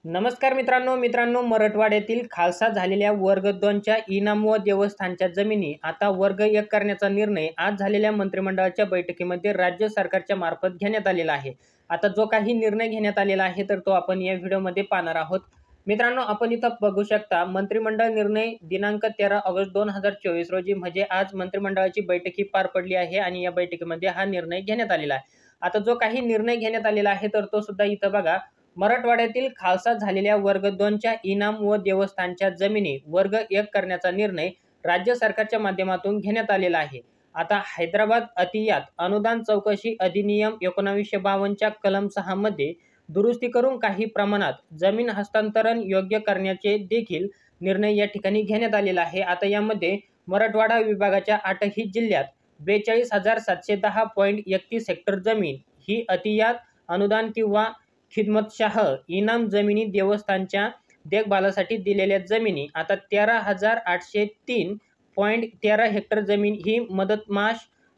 नमस्कार मित्रांनो मराठवाड्यातील खालसा झालेल्या वर्ग 2च्या इनाम व देवस्थानच्या जमिनी आता वर्ग 1 करण्याचा निर्णय आज झालेल्या मंत्रिमंडळाच्या बैठकीमध्ये राज्य सरकारच्या मार्फत घेण्यात आलेला आहे। आता जो काही निर्णय घेण्यात आलेला आहे तर तो आपण या व्हिडिओमध्ये पाहणार आहोत। मित्रांनो, आपण इथं बघू शकता मंत्रिमंडळ निर्णय दिनांक 13 ऑगस्ट 2024 रोजी म्हणजे आज मंत्रिमंडळाची बैठकी पार पडली आहे आणि या बैठकीमध्ये हा निर्णय घेण्यात आलेला आहे। आता जो काही निर्णय घेण्यात आलेला आहे तर तो सुद्धा इथं बघा, मराठवाड्यातील खालसा झालेल्या वर्ग 2च्या इनाम व देवस्थानच्या जमिनी वर्ग 1 करण्याचा निर्णय राज्य सरकारच्या माध्यमातून घेण्यात आलेला आहे। आता हैदराबाद अतियात अनुदान चौकशी अधिनियम 1952च्या कलम 6 मध्ये दुरुस्ती करून काही प्रमाणात जमीन हस्तांतरण योग्य करण्याचे देखील निर्णय या ठिकाणी घेण्यात आलेला आहे। आता यामध्ये मराठवाडा विभागाच्या 8ही जिल्ह्यात 42,710.31 हेक्टर जमीन ही अतियात अनुदान किंवा खिदमतशाह इनाम जमिनी देवस्थानच्या देखभालासाठी दिलेल्या जमिनी आता 13,803.13 हेक्टर जमीन ही मदतमाश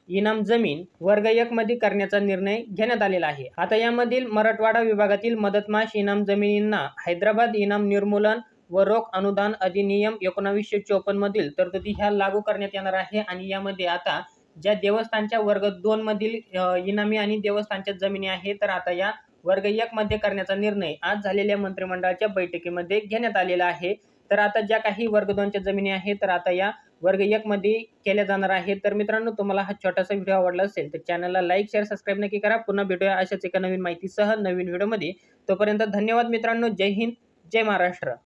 इनाम जमीन वर्ग 1 मध्ये करण्याचा निर्णय घेण्यात आलेला आहे। आता यामधील मराठवाडा विभागातील मदतमाश इनाम जमिनींना हैदराबाद इनाम निर्मूलन व रोख अनुदान अधिनियम 1954 मधील तरतुदी ह्या लागू करण्यात येणार आहे आणि यामध्ये आता ज्या देवस्थानच्या वर्ग 2 मधील इनामी आणि देवस्थानच्या जमिनी आहेत तर आता या वर्ग 1 मध्ये करण्याचा निर्णय आज झालेल्या मंत्रिमंडळाच्या बैठकीमध्ये घेण्यात आलेला आहे। तर आता ज्या काही वर्ग 2च्या जमिनी आहेत तर आता या वर्ग 1 मध्ये केल्या जाणार आहे। तर मित्रांनो, तुम्हाला हा छोटासा व्हिडिओ आवडला असेल तर चॅनलला लाईक शेअर सबस्क्राईब नक्की करा। पुन्हा भेटूया अशाच एका नवीन माहितीसह नवीन व्हिडिओमध्ये। तोपर्यंत धन्यवाद मित्रांनो। जय हिंद, जय महाराष्ट्र।